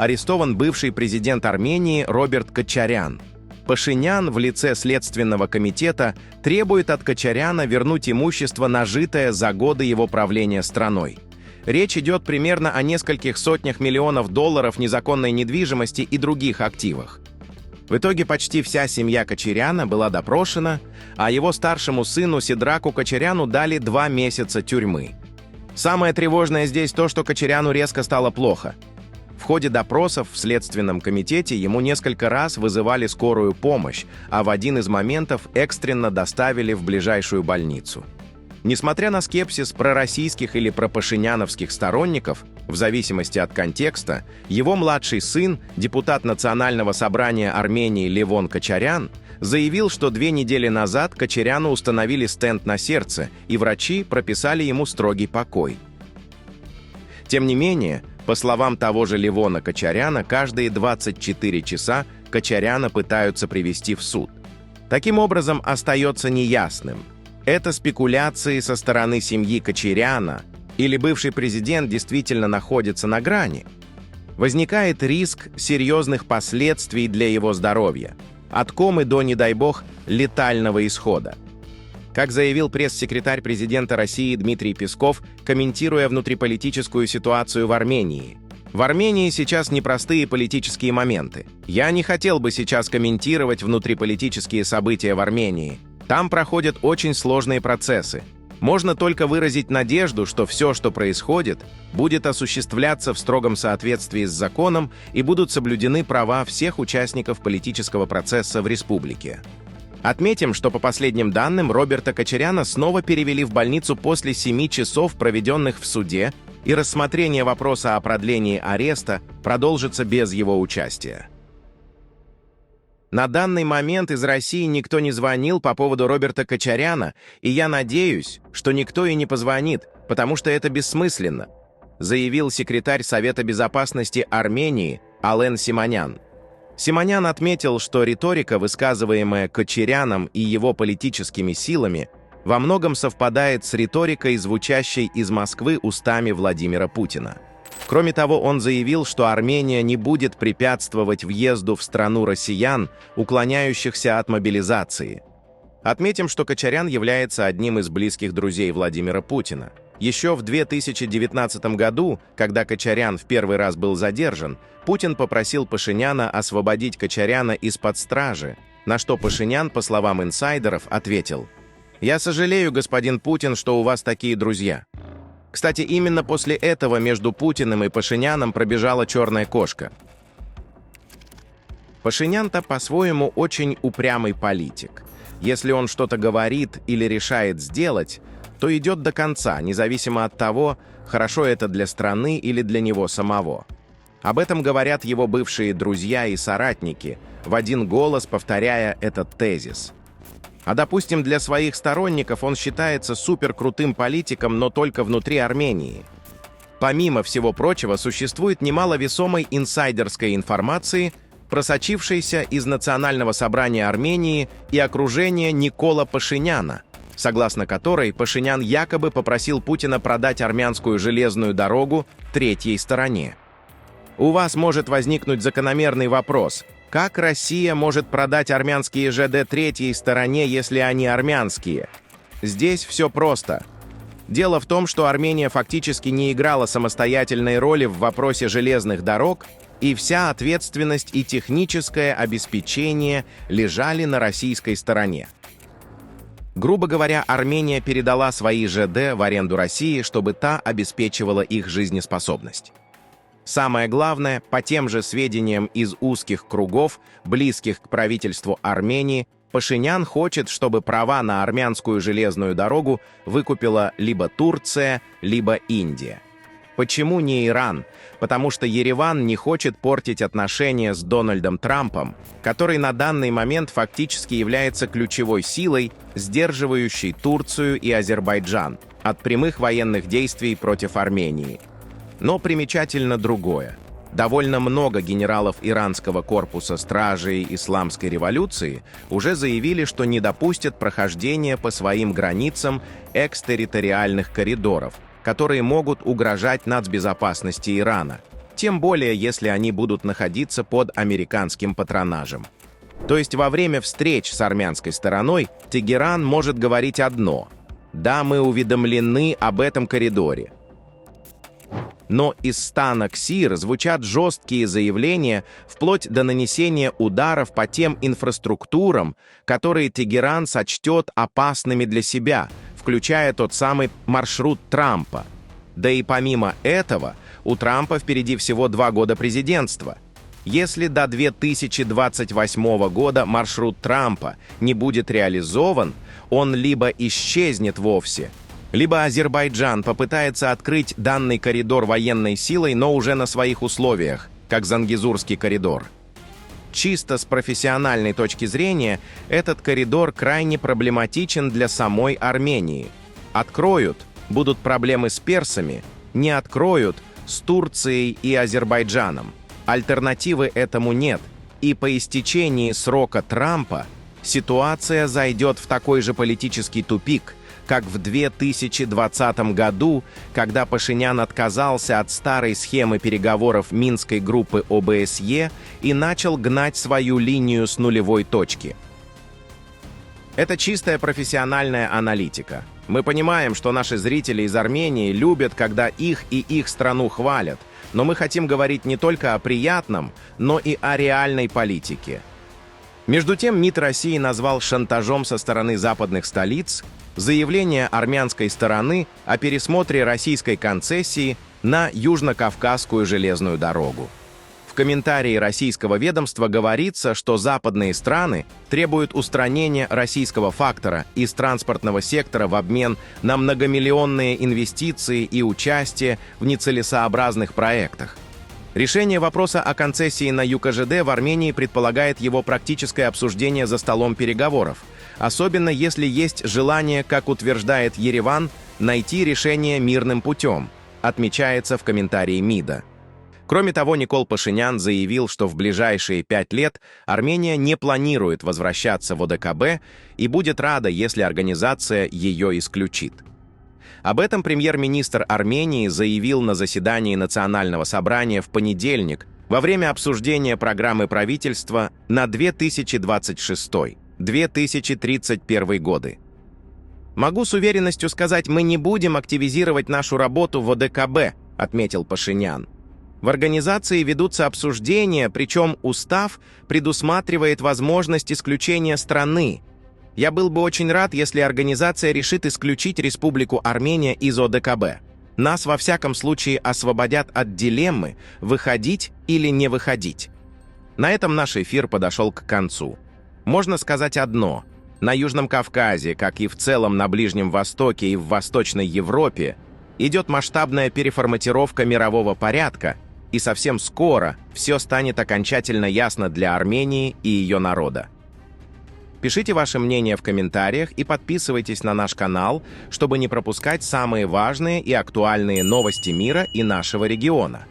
арестован бывший президент Армении Роберт Кочарян. Пашинян в лице Следственного комитета требует от Кочаряна вернуть имущество, нажитое за годы его правления страной. Речь идет примерно о нескольких сотнях миллионов долларов незаконной недвижимости и других активах. В итоге почти вся семья Кочаряна была допрошена, а его старшему сыну Сидраку Кочаряну дали 2 месяца тюрьмы. Самое тревожное здесь то, что Кочаряну резко стало плохо. В ходе допросов в Следственном комитете ему несколько раз вызывали скорую помощь, а в один из моментов экстренно доставили в ближайшую больницу. Несмотря на скепсис пророссийских или пропашиняновских сторонников, в зависимости от контекста, его младший сын, депутат Национального собрания Армении Левон Кочарян, заявил, что 2 недели назад Кочаряну установили стенд на сердце, и врачи прописали ему строгий покой. Тем не менее, по словам того же Левона Кочаряна, каждые 24 часа Кочаряна пытаются привести в суд. Таким образом, остается неясным, это спекуляции со стороны семьи Кочаряна или бывший президент действительно находится на грани. Возникает риск серьезных последствий для его здоровья, от комы до, не дай бог, летального исхода. Как заявил пресс-секретарь президента России Дмитрий Песков, комментируя внутриполитическую ситуацию в Армении: «В Армении сейчас непростые политические моменты. Я не хотел бы сейчас комментировать внутриполитические события в Армении. Там проходят очень сложные процессы. Можно только выразить надежду, что все, что происходит, будет осуществляться в строгом соответствии с законом и будут соблюдены права всех участников политического процесса в республике». Отметим, что по последним данным Роберта Кочаряна снова перевели в больницу после 7 часов, проведенных в суде, и рассмотрение вопроса о продлении ареста продолжится без его участия. На данный момент из России никто не звонил по поводу Роберта Кочаряна, и я надеюсь, что никто и не позвонит, потому что это бессмысленно, заявил секретарь Совета безопасности Армении Ален Симонян. Симонян отметил, что риторика, высказываемая Кочаряном и его политическими силами, во многом совпадает с риторикой, звучащей из Москвы устами Владимира Путина. Кроме того, он заявил, что Армения не будет препятствовать въезду в страну россиян, уклоняющихся от мобилизации. Отметим, что Кочарян является одним из близких друзей Владимира Путина. Еще в 2019 году, когда Кочарян в первый раз был задержан, Путин попросил Пашиняна освободить Кочаряна из-под стражи, на что Пашинян, по словам инсайдеров, ответил: «Я сожалею, господин Путин, что у вас такие друзья». Кстати, именно после этого между Путиным и Пашиняном пробежала черная кошка. Пашинян-то по-своему очень упрямый политик. Если он что-то говорит или решает сделать, то идет до конца, независимо от того, хорошо это для страны или для него самого. Об этом говорят его бывшие друзья и соратники, в один голос повторяя этот тезис. А, допустим, для своих сторонников он считается суперкрутым политиком, но только внутри Армении. Помимо всего прочего, существует немало весомой инсайдерской информации, просочившейся из Национального собрания Армении и окружения Никола Пашиняна, согласно которой Пашинян якобы попросил Путина продать армянскую железную дорогу третьей стороне. У вас может возникнуть закономерный вопрос: как Россия может продать армянские ЖД третьей стороне, если они армянские? Здесь все просто. Дело в том, что Армения фактически не играла самостоятельной роли в вопросе железных дорог, и вся ответственность и техническое обеспечение лежали на российской стороне. Грубо говоря, Армения передала свои ЖД в аренду России, чтобы та обеспечивала их жизнеспособность. Самое главное, по тем же сведениям из узких кругов, близких к правительству Армении, Пашинян хочет, чтобы права на армянскую железную дорогу выкупила либо Турция, либо Индия. Почему не Иран? Потому что Ереван не хочет портить отношения с Дональдом Трампом, который на данный момент фактически является ключевой силой, сдерживающей Турцию и Азербайджан от прямых военных действий против Армении. Но примечательно другое. Довольно много генералов иранского корпуса стражей Исламской революции уже заявили, что не допустят прохождения по своим границам экстерриториальных коридоров, которые могут угрожать нацбезопасности Ирана. тем более если они будут находиться под американским патронажем. То есть во время встреч с армянской стороной Тегеран может говорить одно: «Да, мы уведомлены об этом коридоре». Но из стана КСИР звучат жесткие заявления вплоть до нанесения ударов по тем инфраструктурам, которые Тегеран сочтет опасными для себя, включая тот самый маршрут Трампа. Да и помимо этого, у Трампа впереди всего 2 года президентства. Если до 2028 года маршрут Трампа не будет реализован, он либо исчезнет вовсе, либо Азербайджан попытается открыть данный коридор военной силой, но уже на своих условиях, как Зангезурский коридор. Чисто с профессиональной точки зрения, этот коридор крайне проблематичен для самой Армении. Откроют – будут проблемы с персами, не откроют – с Турцией и Азербайджаном. Альтернативы этому нет, и по истечении срока Трампа ситуация зайдет в такой же политический тупик, как в 2020 году, когда Пашинян отказался от старой схемы переговоров Минской группы ОБСЕ и начал гнать свою линию с нулевой точки. Это чистая профессиональная аналитика. Мы понимаем, что наши зрители из Армении любят, когда их и их страну хвалят, но мы хотим говорить не только о приятном, но и о реальной политике. Между тем, МИД России назвал шантажом со стороны западных столиц заявление армянской стороны о пересмотре российской концессии на Южно-Кавказскую железную дорогу. В комментарии российского ведомства говорится, что западные страны требуют устранения российского фактора из транспортного сектора в обмен на многомиллионные инвестиции и участие в нецелесообразных проектах. Решение вопроса о концессии на ЮКЖД в Армении предполагает его практическое обсуждение за столом переговоров, особенно если есть желание, как утверждает Ереван, найти решение мирным путем, отмечается в комментарии МИДа. Кроме того, Никол Пашинян заявил, что в ближайшие 5 лет Армения не планирует возвращаться в ОДКБ и будет рада, если организация ее исключит. Об этом премьер-министр Армении заявил на заседании Национального собрания в понедельник во время обсуждения программы правительства на 2026-2031 годы. «Могу с уверенностью сказать, мы не будем активизировать нашу работу в ОДКБ», отметил Пашинян. В организации ведутся обсуждения, причем устав предусматривает возможность исключения страны. Я был бы очень рад, если организация решит исключить Республику Армения из ОДКБ. Нас, во всяком случае, освободят от дилеммы, выходить или не выходить. На этом наш эфир подошел к концу. Можно сказать одно. На Южном Кавказе, как и в целом на Ближнем Востоке и в Восточной Европе, идет масштабная переформатировка мирового порядка, и совсем скоро все станет окончательно ясно для Армении и ее народа. Пишите ваше мнение в комментариях и подписывайтесь на наш канал, чтобы не пропускать самые важные и актуальные новости мира и нашего региона.